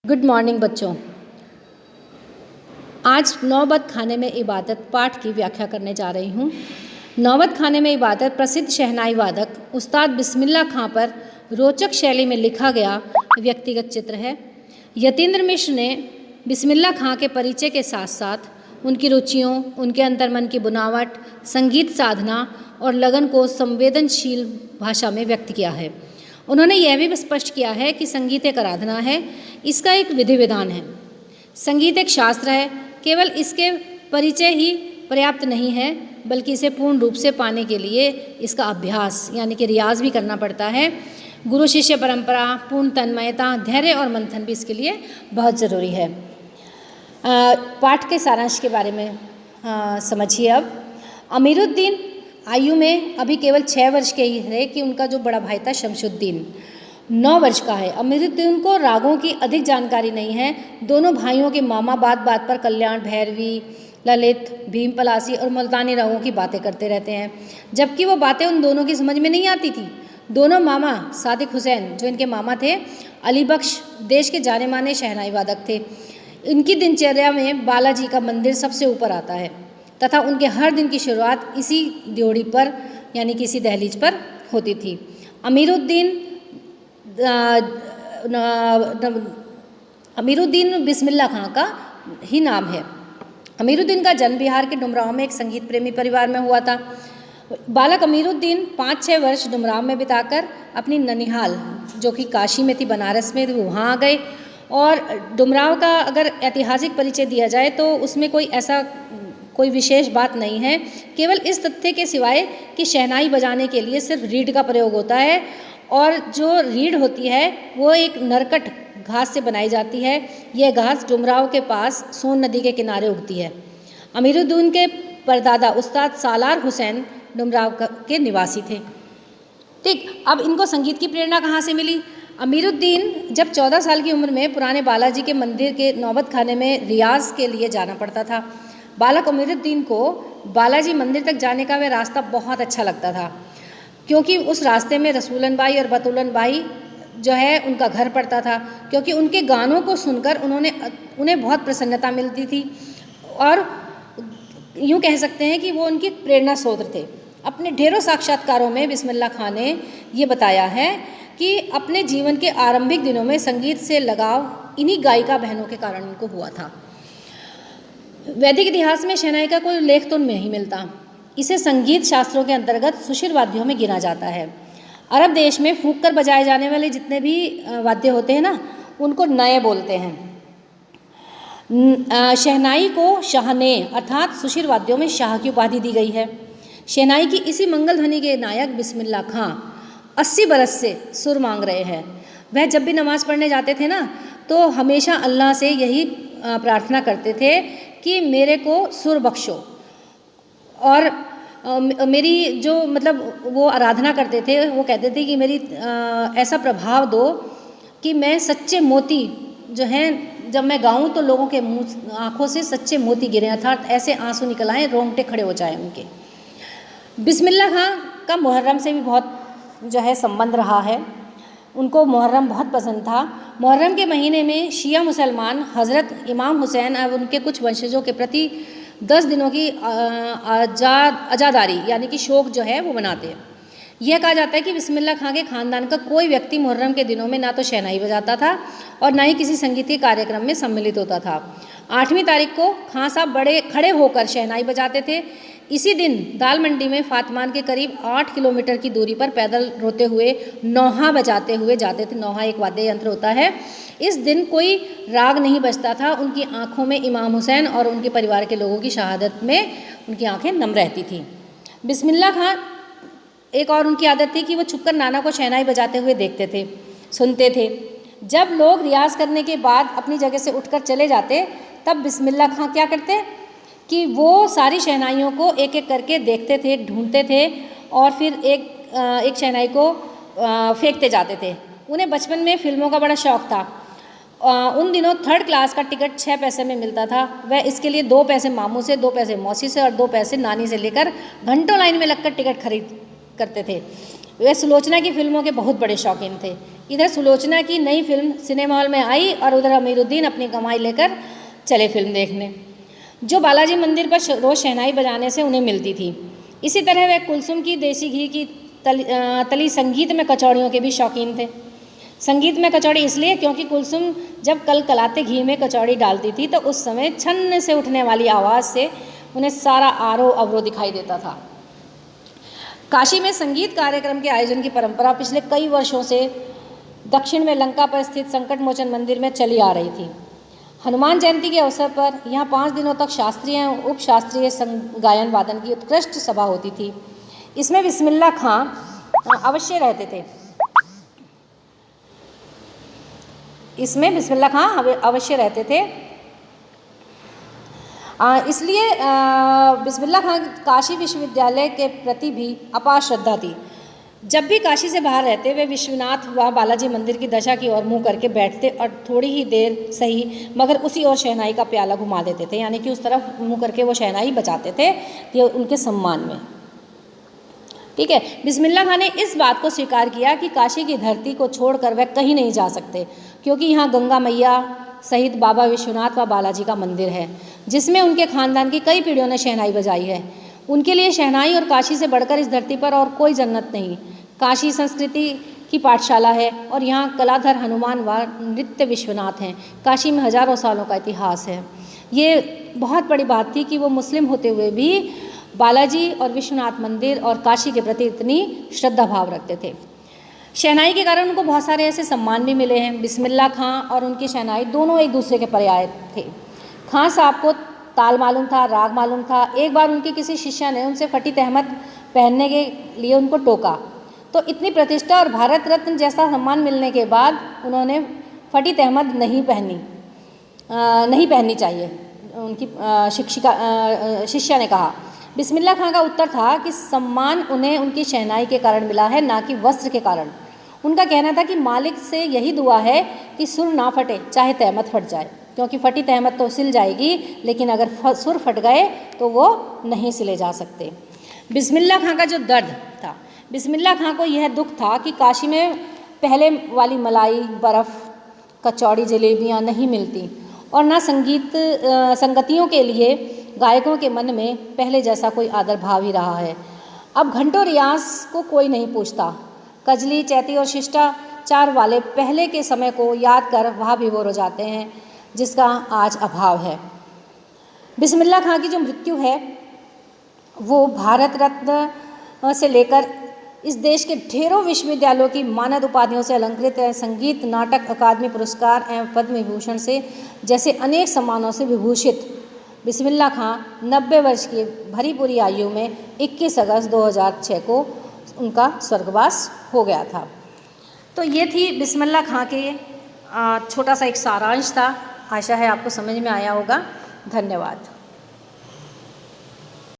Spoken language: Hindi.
गुड मॉर्निंग बच्चों। आज नौबत खाने में इबादत पाठ की व्याख्या करने जा रही हूँ। नौबत खाने में इबादत प्रसिद्ध शहनाई वादक उस्ताद बिस्मिल्लाह खां पर रोचक शैली में लिखा गया व्यक्तिगत चित्र है। यतीन्द्र मिश्र ने बिस्मिल्लाह खां के परिचय के साथ साथ उनकी रुचियों, उनके अंतर्मन की बुनावट, संगीत साधना और लगन को संवेदनशील भाषा में व्यक्त किया है। उन्होंने यह भी स्पष्ट किया है कि संगीत एक आराधना है, इसका एक विधि विधान है। संगीत एक शास्त्र है, केवल इसके परिचय ही पर्याप्त नहीं है, बल्कि इसे पूर्ण रूप से पाने के लिए इसका अभ्यास यानी कि रियाज भी करना पड़ता है। गुरु शिष्य परंपरा, पूर्ण तन्मयता, धैर्य और मंथन भी इसके लिए बहुत ज़रूरी है। पाठ के सारांश के बारे में समझिए। अब अमीरुद्दीन आयु में अभी केवल 6 वर्ष के ही थे कि उनका जो बड़ा भाई था शमशुद्दीन 9 वर्ष का है। अमीरुद्दीन को रागों की अधिक जानकारी नहीं है। दोनों भाइयों के मामा बात बात पर कल्याण, भैरवी, ललित, भीम पलासी और मुल्तानी रागों की बातें करते रहते हैं, जबकि वो बातें उन दोनों की समझ में नहीं आती थी। दोनों मामा सादिक हुसैन, जो इनके मामा थे, अली बख्श देश के जाने माने शहनाई वादक थे। इनकी दिनचर्या में बालाजी का मंदिर सबसे ऊपर आता है तथा उनके हर दिन की शुरुआत इसी ड्योढ़ी पर यानी कि इसी दहलीज पर होती थी। अमीरुद्दीन बिस्मिल्लाह खां का ही नाम है। अमीरुद्दीन का जन्म बिहार के डुमरांव में एक संगीत प्रेमी परिवार में हुआ था। बालक अमीरुद्दीन 5-6 वर्ष डुमरांव में बिताकर अपनी ननिहाल, जो कि काशी में थी, बनारस में, वहाँ आ गए। और डुमरांव का अगर ऐतिहासिक परिचय दिया जाए तो उसमें कोई विशेष बात नहीं है, केवल इस तथ्य के सिवाय कि शहनाई बजाने के लिए सिर्फ रीढ़ का प्रयोग होता है और जो रीढ़ होती है वो एक नरकट घास से बनाई जाती है। यह घास डुमरांव के पास सोन नदी के किनारे उगती है। अमीरुद्दीन के परदादा उस्ताद सालार हुसैन डुमरांव के निवासी थे। ठीक, अब इनको संगीत की प्रेरणा कहाँ से मिली? अमीरुद्दीन जब 14 साल की उम्र में पुराने बालाजी के मंदिर के नौबत खाने में रियाज के लिए जाना पड़ता था। बालक अमीरुद्दीन को बालाजी मंदिर तक जाने का वह रास्ता बहुत अच्छा लगता था, क्योंकि उस रास्ते में रसूलन बाई और बतूलन बाई जो है उनका घर पड़ता था, क्योंकि उनके गानों को सुनकर उन्हें बहुत प्रसन्नता मिलती थी और यूँ कह सकते हैं कि वो उनकी प्रेरणा स्रोत थे। अपने ढेरों साक्षात्कारों में बिस्मिल्लाह खां ने ये बताया है कि अपने जीवन के आरंभिक दिनों में संगीत से लगाव इन्हीं गायिका बहनों के कारण इनको हुआ था। वैदिक इतिहास में शहनाई का कोई उल्लेख तो नहीं मिलता। इसे संगीत शास्त्रों के अंतर्गत सुशिर वाद्यों में गिना जाता है। अरब देश में फूंक कर बजाए जाने वाले जितने भी वाद्य होते हैं ना, उनको नए बोलते हैं। शहनाई को शाहने अर्थात सुशिर वाद्यों में शाह की उपाधि दी गई है। शहनाई की इसी मंगल ध्वनि के नायक बिस्मिल्लाह खां 80 बरस से सुर मांग रहे हैं। वह जब भी नमाज़ पढ़ने जाते थे ना, तो हमेशा अल्लाह से यही प्रार्थना करते थे कि मेरे को सुर बख्शो, और मेरी जो वो आराधना करते थे, वो कहते थे कि मेरी ऐसा प्रभाव दो कि मैं सच्चे मोती जो हैं, जब मैं गाऊं तो लोगों के मुंह आँखों से सच्चे मोती गिरें, अर्थात ऐसे आंसू निकल आएँ, रोंगटे खड़े हो जाएं उनके। बिस्मिल्लाह खां का मुहर्रम से भी बहुत जो है संबंध रहा है। उनको मुहर्रम बहुत पसंद था। मुहर्रम के महीने में शिया मुसलमान हज़रत इमाम हुसैन और उनके कुछ वंशजों के प्रति 10 दिनों की अज़ादारी यानी कि शोक जो है वो मनाते हैं। यह कहा जाता है कि बिस्मिल्लाह खां के ख़ानदान का कोई व्यक्ति मुहर्रम के दिनों में ना तो शहनाई बजाता था और ना ही किसी संगीत के कार्यक्रम में सम्मिलित होता था। 8वीं तारीख को खां साहब बड़े खड़े होकर शहनाई बजाते थे। इसी दिन दाल मंडी में फातमान के करीब 8 किलोमीटर की दूरी पर पैदल रोते हुए नौहा बजाते हुए जाते थे। नौहा एक वाद्य यंत्र होता है। इस दिन कोई राग नहीं बजता था। उनकी आंखों में इमाम हुसैन और उनके परिवार के लोगों की शहादत में उनकी आंखें नम रहती थीं। बिस्मिल्लाह खां एक और उनकी आदत थी कि वो छुपकर नाना को शहनाई बजाते हुए देखते थे, सुनते थे। जब लोग रियाज करने के बाद अपनी जगह से उठकर चले जाते, तब बिस्मिल्लाह खां क्या करते कि वो सारी शहनाइयों को एक एक करके देखते थे, ढूंढते थे और फिर एक शहनाई को फेंकते जाते थे। उन्हें बचपन में फिल्मों का बड़ा शौक़ था। उन दिनों 3rd क्लास का टिकट 6 पैसे में मिलता था। वह इसके लिए 2 पैसे मामू से, 2 पैसे मौसी से और 2 पैसे नानी से लेकर घंटों लाइन में लगकर टिकट खरीद करते थे। वे सुलोचना की फिल्मों के बहुत बड़े शौकीन थे। इधर सुलोचना की नई फिल्म सिनेमा हॉल में आई और उधर अमीरुद्दीन अपनी कमाई लेकर चले फिल्म देखने, जो बालाजी मंदिर पर रोज़ शहनाई बजाने से उन्हें मिलती थी। इसी तरह वे कुलसुम की देसी घी की तली संगीत में कचौड़ियों के भी शौकीन थे। संगीत में कचौड़ी इसलिए क्योंकि कुलसुम जब कलकलाते घी में कचौड़ी डालती थी तो उस समय छन्न से उठने वाली आवाज़ से उन्हें सारा आरो अवरो दिखाई देता था। काशी में संगीत कार्यक्रम के आयोजन की परंपरा पिछले कई वर्षों से दक्षिण में लंका पर स्थित संकट मोचन मंदिर में चली आ रही थी। हनुमान जयंती के अवसर पर यहाँ 5 दिनों तक शास्त्रीय एवं उप शास्त्रीय गायन वादन की उत्कृष्ट सभा होती थी। इसमें बिस्मिल्लाह खां अवश्य रहते थे। इसलिए बिस्मिल्लाह खां काशी विश्वविद्यालय के प्रति भी अपार श्रद्धा थी। जब भी काशी से बाहर रहते वे विश्वनाथ व बालाजी मंदिर की दशा की ओर मुंह करके बैठते और थोड़ी ही देर सही मगर उसी ओर शहनाई का प्याला घुमा देते थे, यानी कि उस तरफ मुंह करके वो शहनाई बजाते थे, ये उनके सम्मान में। ठीक है, बिस्मिल्लाह खां ने इस बात को स्वीकार किया कि काशी की धरती को छोड़कर वह कहीं नहीं जा सकते, क्योंकि यहाँ गंगा मैया सहित बाबा विश्वनाथ व बालाजी का मंदिर है, जिसमें उनके खानदान की कई पीढ़ियों ने शहनाई बजाई है। उनके लिए शहनाई और काशी से बढ़कर इस धरती पर और कोई जन्नत नहीं। काशी संस्कृति की पाठशाला है और यहाँ कलाधर हनुमान व नृत्य विश्वनाथ हैं। काशी में हजारों सालों का इतिहास है। ये बहुत बड़ी बात थी कि वो मुस्लिम होते हुए भी बालाजी और विश्वनाथ मंदिर और काशी के प्रति इतनी श्रद्धा भाव रखते थे। शहनाई के कारण उनको बहुत सारे ऐसे सम्मान भी मिले हैं। बिस्मिल्लाह खां और उनकी शहनाई दोनों एक दूसरे के पर्याय थे। खां साहब को ताल मालूम था, राग मालूम था। एक बार उनकी किसी शिष्य ने उनसे फटी तहमद पहनने के लिए उनको टोका, तो इतनी प्रतिष्ठा और भारत रत्न जैसा सम्मान मिलने के बाद उन्होंने फटी तहमद नहीं पहननी चाहिए, उनकी शिष्या ने कहा। बिस्मिल्लाह खां का उत्तर था कि सम्मान उन्हें उनकी शहनाई के कारण मिला है, ना कि वस्त्र के कारण। उनका कहना था कि मालिक से यही दुआ है कि सुर ना फटे, चाहे तहमद फट जाए, क्योंकि फटी तहमद तो सिल जाएगी, लेकिन अगर सुर फट गए तो वो नहीं सिले जा सकते। बिस्मिल्लाह खां का जो दर्द था, बिस्मिल्लाह खां को यह दुख था कि काशी में पहले वाली मलाई, बर्फ़, कचौड़ी, जलेबियाँ नहीं मिलती और ना संगतियों के लिए गायकों के मन में पहले जैसा कोई आदर भाव ही रहा है। अब घंटों रियाज को कोई नहीं पूछता। कजली, चैती और शिष्टाचार वाले पहले के समय को याद कर वहाँ विभोर हो जाते हैं, जिसका आज अभाव है। बिस्मिल्लाह खां की जो मृत्यु है वो भारत रत्न से लेकर इस देश के ढेरों विश्वविद्यालयों की मानद उपाधियों से अलंकृत है। संगीत, नाटक अकादमी पुरस्कार एवं पद्म विभूषण से जैसे अनेक सम्मानों से विभूषित बिस्मिल्लाह खां 90 वर्ष की भरी पूरी आयु में 21 अगस्त 2006 को उनका स्वर्गवास हो गया था। तो ये थी बिस्मिल्लाह खां के छोटा सा एक सारांश था। आशा है आपको समझ में आया होगा। धन्यवाद।